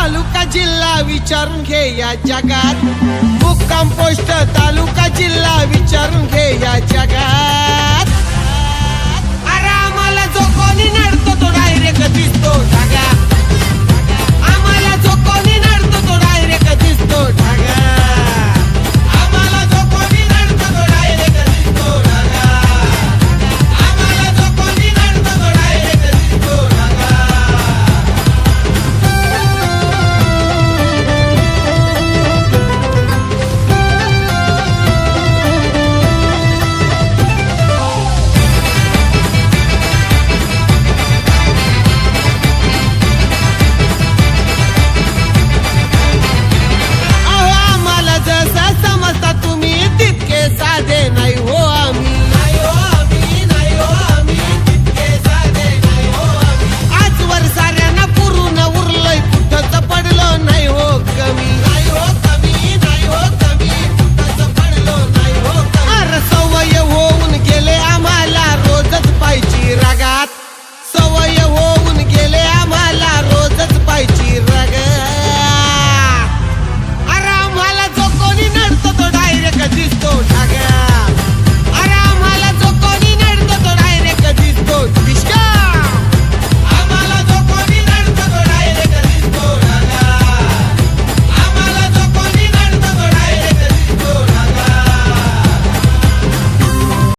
तालुका जिल्हा विचारून घे या जगात, मुक्काम पोस्ट तालुका जिल्हा विचारून घे या जगात. अरे आम्हाला जो कोणी नडतो तो डायरेक्ट दिसतो ढगात.